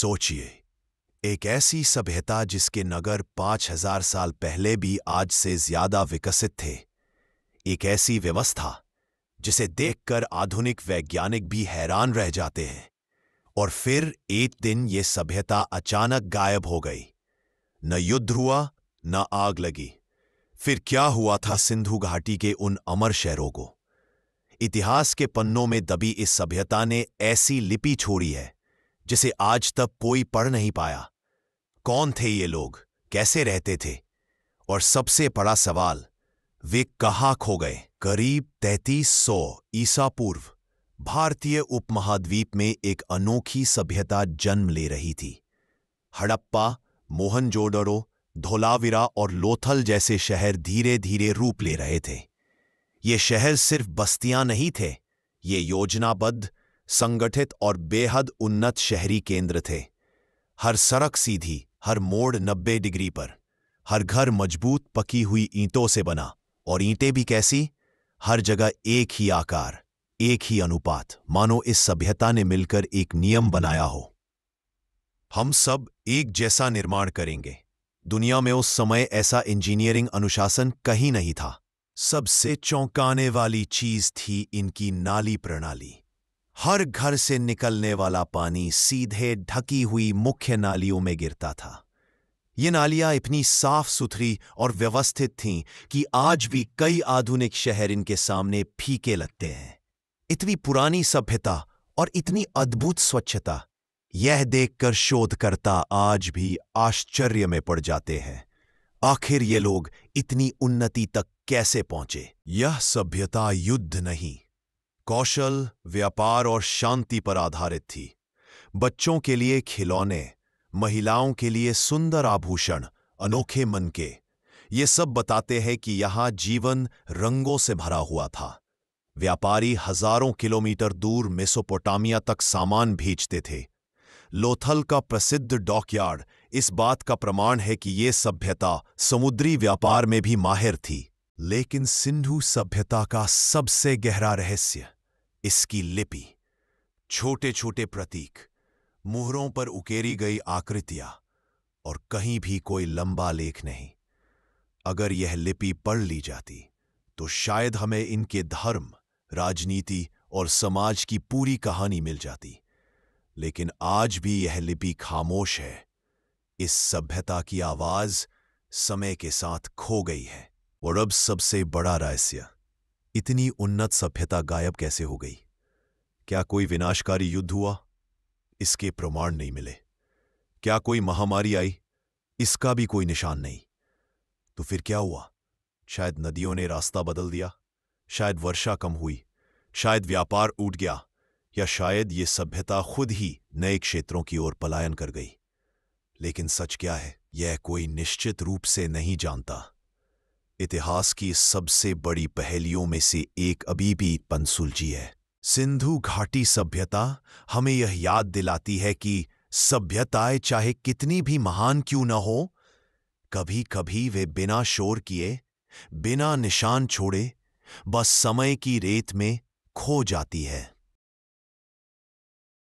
सोचिए, एक ऐसी सभ्यता जिसके नगर 5000 साल पहले भी आज से ज्यादा विकसित थे। एक ऐसी व्यवस्था जिसे देखकर आधुनिक वैज्ञानिक भी हैरान रह जाते हैं। और फिर एक दिन ये सभ्यता अचानक गायब हो गई। न युद्ध हुआ, न आग लगी। फिर क्या हुआ था सिंधु घाटी के उन अमर शहरों को? इतिहास के पन्नों में दबी इस सभ्यता ने ऐसी लिपि छोड़ी है जिसे आज तक कोई पढ़ नहीं पाया। कौन थे ये लोग, कैसे रहते थे, और सबसे बड़ा सवाल, वे कहाँ खो गए? करीब 3300 ईसा पूर्व भारतीय उपमहाद्वीप में एक अनोखी सभ्यता जन्म ले रही थी। हड़प्पा, मोहनजोदड़ो, धोलाविरा और लोथल जैसे शहर धीरे धीरे रूप ले रहे थे। ये शहर सिर्फ बस्तियां नहीं थे, ये योजनाबद्ध, संगठित और बेहद उन्नत शहरी केंद्र थे। हर सड़क सीधी, हर मोड़ 90 डिग्री पर, हर घर मजबूत पकी हुई ईंटों से बना। और ईंटें भी कैसी? हर जगह एक ही आकार, एक ही अनुपात, मानो इस सभ्यता ने मिलकर एक नियम बनाया हो। हम सब एक जैसा निर्माण करेंगे। दुनिया में उस समय ऐसा इंजीनियरिंग अनुशासन कहीं नहीं था। सबसे चौंकाने वाली चीज थी इनकी नाली प्रणाली। हर घर से निकलने वाला पानी सीधे ढकी हुई मुख्य नालियों में गिरता था। ये नालियां इतनी साफ सुथरी और व्यवस्थित थीं कि आज भी कई आधुनिक शहर इनके सामने फीके लगते हैं। इतनी पुरानी सभ्यता और इतनी अद्भुत स्वच्छता, यह देखकर शोधकर्ता आज भी आश्चर्य में पड़ जाते हैं। आखिर ये लोग इतनी उन्नति तक कैसे पहुंचे? यह सभ्यता युद्ध नहीं, कौशल, व्यापार और शांति पर आधारित थी। बच्चों के लिए खिलौने, महिलाओं के लिए सुंदर आभूषण, अनोखे मनके, ये सब बताते हैं कि यहां जीवन रंगों से भरा हुआ था। व्यापारी हजारों किलोमीटर दूर मेसोपोटामिया तक सामान भेजते थे। लोथल का प्रसिद्ध डॉकयार्ड इस बात का प्रमाण है कि यह सभ्यता समुद्री व्यापार में भी माहिर थी। लेकिन सिंधु सभ्यता का सबसे गहरा रहस्य इसकी लिपि। छोटे छोटे प्रतीक, मुहरों पर उकेरी गई आकृतियां, और कहीं भी कोई लंबा लेख नहीं। अगर यह लिपि पढ़ ली जाती तो शायद हमें इनके धर्म, राजनीति और समाज की पूरी कहानी मिल जाती। लेकिन आज भी यह लिपि खामोश है। इस सभ्यता की आवाज समय के साथ खो गई है। और अब सबसे बड़ा रहस्य, इतनी उन्नत सभ्यता गायब कैसे हो गई? क्या कोई विनाशकारी युद्ध हुआ? इसके प्रमाण नहीं मिले। क्या कोई महामारी आई? इसका भी कोई निशान नहीं। तो फिर क्या हुआ? शायद नदियों ने रास्ता बदल दिया, शायद वर्षा कम हुई, शायद व्यापार उठ गया, या शायद ये सभ्यता खुद ही नए क्षेत्रों की ओर पलायन कर गई। लेकिन सच क्या है, यह कोई निश्चित रूप से नहीं जानता। इतिहास की सबसे बड़ी पहेलियों में से एक अभी भी अनसुलझी है। सिंधु घाटी सभ्यता हमें यह याद दिलाती है कि सभ्यताएं चाहे कितनी भी महान क्यों न हो, कभी कभी वे बिना शोर किए, बिना निशान छोड़े, बस समय की रेत में खो जाती है।